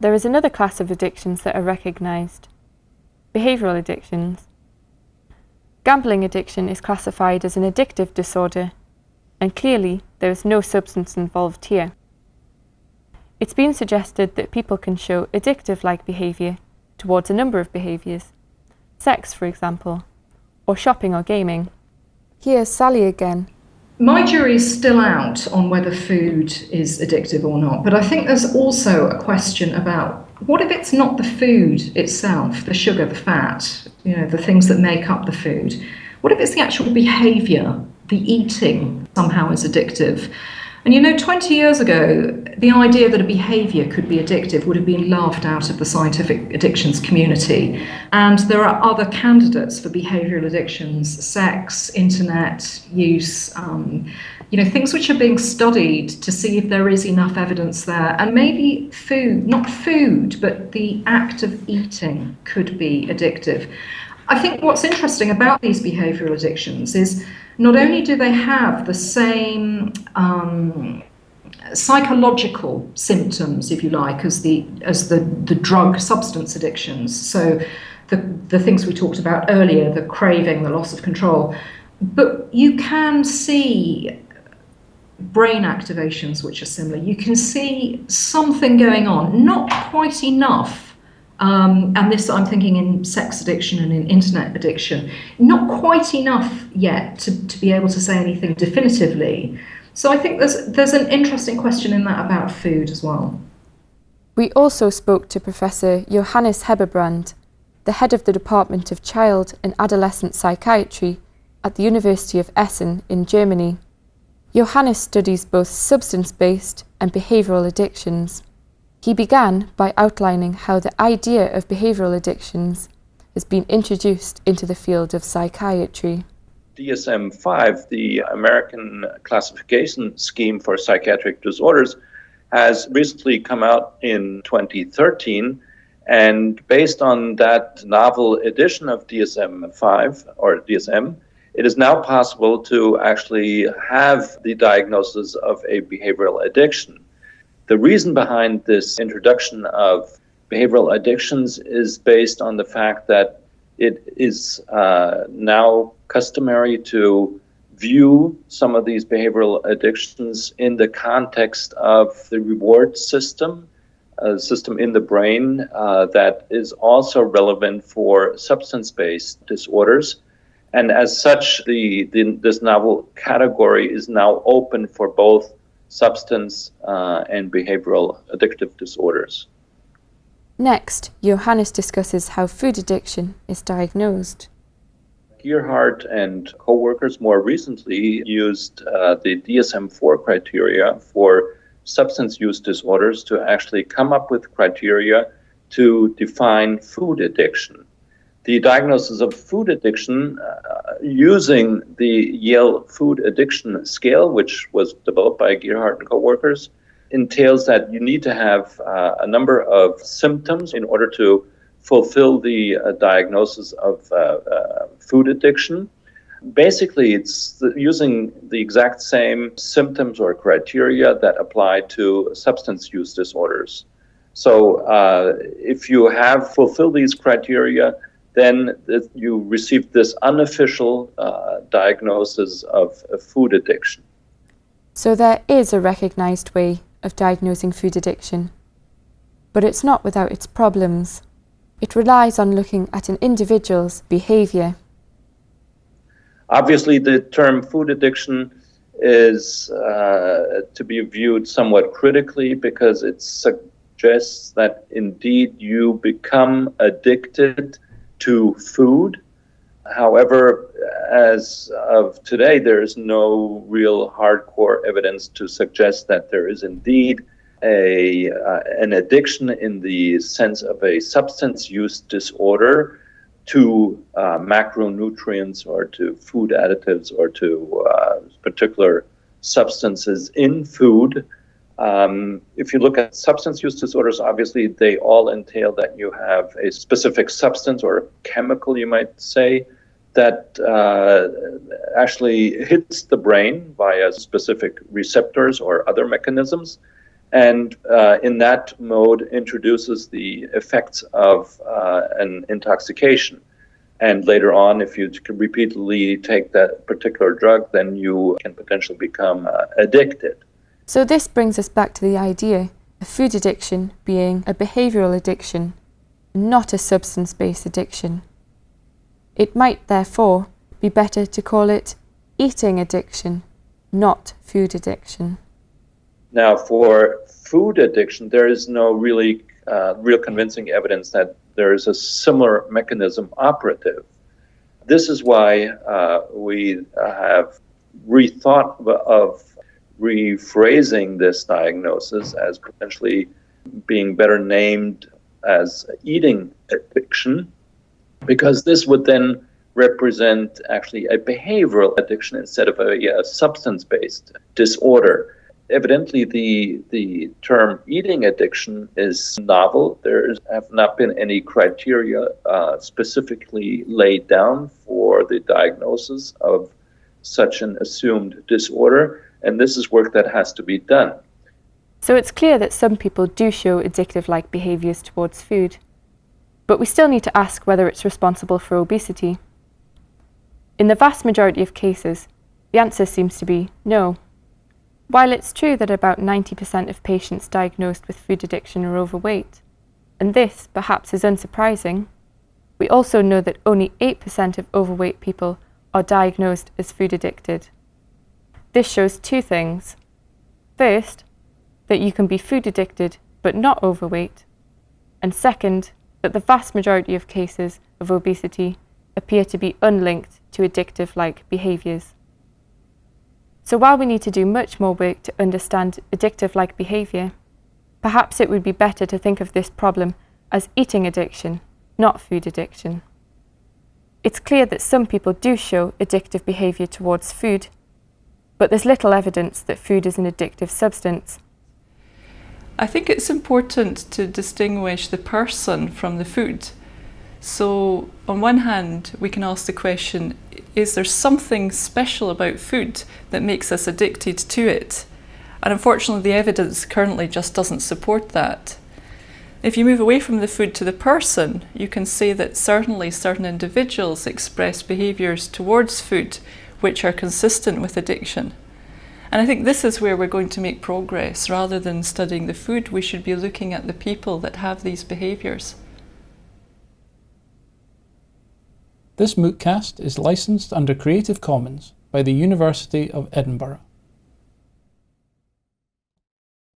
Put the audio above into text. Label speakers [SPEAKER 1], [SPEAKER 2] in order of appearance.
[SPEAKER 1] There is another class of addictions that are recognised: behavioural addictions. Gambling addiction is classified as an addictive disorder, and clearly there is no substance involved here. It's been suggested that people can show addictive-like behaviour towards a number of behaviours, sex for example, or shopping or gaming. Here's Sally again.
[SPEAKER 2] My jury is still out on whether food is addictive or not, but I think there's also a question about what if it's not the food itself, the sugar, the fat, the things that make up the food. What if it's the actual behaviour, the eating somehow is addictive? And 20 years ago, the idea that a behaviour could be addictive would have been laughed out of the scientific addictions community. And there are other candidates for behavioural addictions: sex, internet use, things which are being studied to see if there is enough evidence there. And maybe food, not food, but the act of eating could be addictive. I think what's interesting about these behavioural addictions is not only do they have the same psychological symptoms, if you like, as the drug substance addictions. So the things we talked about earlier, the craving, the loss of control. But you can see brain activations which are similar. You can see something going on, not quite enough. And this I'm thinking in sex addiction and in internet addiction, not quite enough yet to be able to say anything definitively. So I think there's an interesting question in that about food as well.
[SPEAKER 1] We also spoke to Professor Johannes Heberbrand, the head of the Department of Child and Adolescent Psychiatry at the University of Essen in Germany. Johannes studies both substance-based and behavioural addictions. He began by outlining how the idea of behavioural addictions has been introduced into the field of psychiatry.
[SPEAKER 3] DSM-5, the American classification scheme for psychiatric disorders, has recently come out in 2013, and based on that novel edition of DSM-5, or DSM, it is now possible to actually have the diagnosis of a behavioral addiction. The reason behind this introduction of behavioral addictions is based on the fact that it is now customary to view some of these behavioral addictions in the context of the reward system, a system in the brain that is also relevant for substance-based disorders. And as such, this novel category is now open for both substance and behavioral addictive disorders.
[SPEAKER 1] Next, Johannes discusses how food addiction is diagnosed.
[SPEAKER 3] Gearhart and co-workers more recently used the DSM-4 criteria for substance use disorders to actually come up with criteria to define food addiction. The diagnosis of food addiction using the Yale Food Addiction Scale, which was developed by Gearhart and co-workers, entails that you need to have a number of symptoms in order to fulfill the diagnosis of food addiction. Basically, it's using the exact same symptoms or criteria that apply to substance use disorders. So if you have fulfilled these criteria, then you receive this unofficial diagnosis of food addiction.
[SPEAKER 1] So there is a recognised way of diagnosing food addiction, but it's not without its problems. It relies on looking at an individual's behaviour.
[SPEAKER 3] Obviously, the term food addiction is to be viewed somewhat critically because it suggests that indeed you become addicted to food. However, as of today, there is no real hardcore evidence to suggest that there is indeed an addiction in the sense of a substance use disorder to macronutrients or to food additives or to particular substances in food. If you look at substance use disorders, obviously they all entail that you have a specific substance or chemical, you might say, that actually hits the brain via specific receptors or other mechanisms. and in that mode introduces the effects of an intoxication. And later on, if you can repeatedly take that particular drug, then you can potentially become addicted.
[SPEAKER 1] So this brings us back to the idea of food addiction being a behavioural addiction, not a substance-based addiction. It might, therefore, be better to call it eating addiction, not food addiction.
[SPEAKER 3] Now, for food addiction, there is no real convincing evidence that there is a similar mechanism operative. This is why we have rethought of rephrasing this diagnosis as potentially being better named as eating addiction, because this would then represent actually a behavioral addiction instead of a substance-based disorder. Evidently, the term eating addiction is novel. There have not been any criteria specifically laid down for the diagnosis of such an assumed disorder, and this is work that has to be done.
[SPEAKER 1] So it's clear that some people do show addictive-like behaviours towards food, but we still need to ask whether it's responsible for obesity. In the vast majority of cases, the answer seems to be no. While it's true that about 90% of patients diagnosed with food addiction are overweight, and this perhaps is unsurprising, we also know that only 8% of overweight people are diagnosed as food addicted. This shows two things. First, that you can be food addicted but not overweight, and second, that the vast majority of cases of obesity appear to be unlinked to addictive-like behaviours. So while we need to do much more work to understand addictive-like behaviour, perhaps it would be better to think of this problem as eating addiction, not food addiction. It's clear that some people do show addictive behaviour towards food, but there's little evidence that food is an addictive substance.
[SPEAKER 4] I think it's important to distinguish the person from the food. So on one hand, we can ask the question, is there something special about food that makes us addicted to it? And unfortunately, the evidence currently just doesn't support that. If you move away from the food to the person, you can say that certainly certain individuals express behaviours towards food which are consistent with addiction. And I think this is where we're going to make progress. Rather than studying the food, we should be looking at the people that have these behaviours.
[SPEAKER 5] This Mooccast is licensed under Creative Commons by the University of Edinburgh.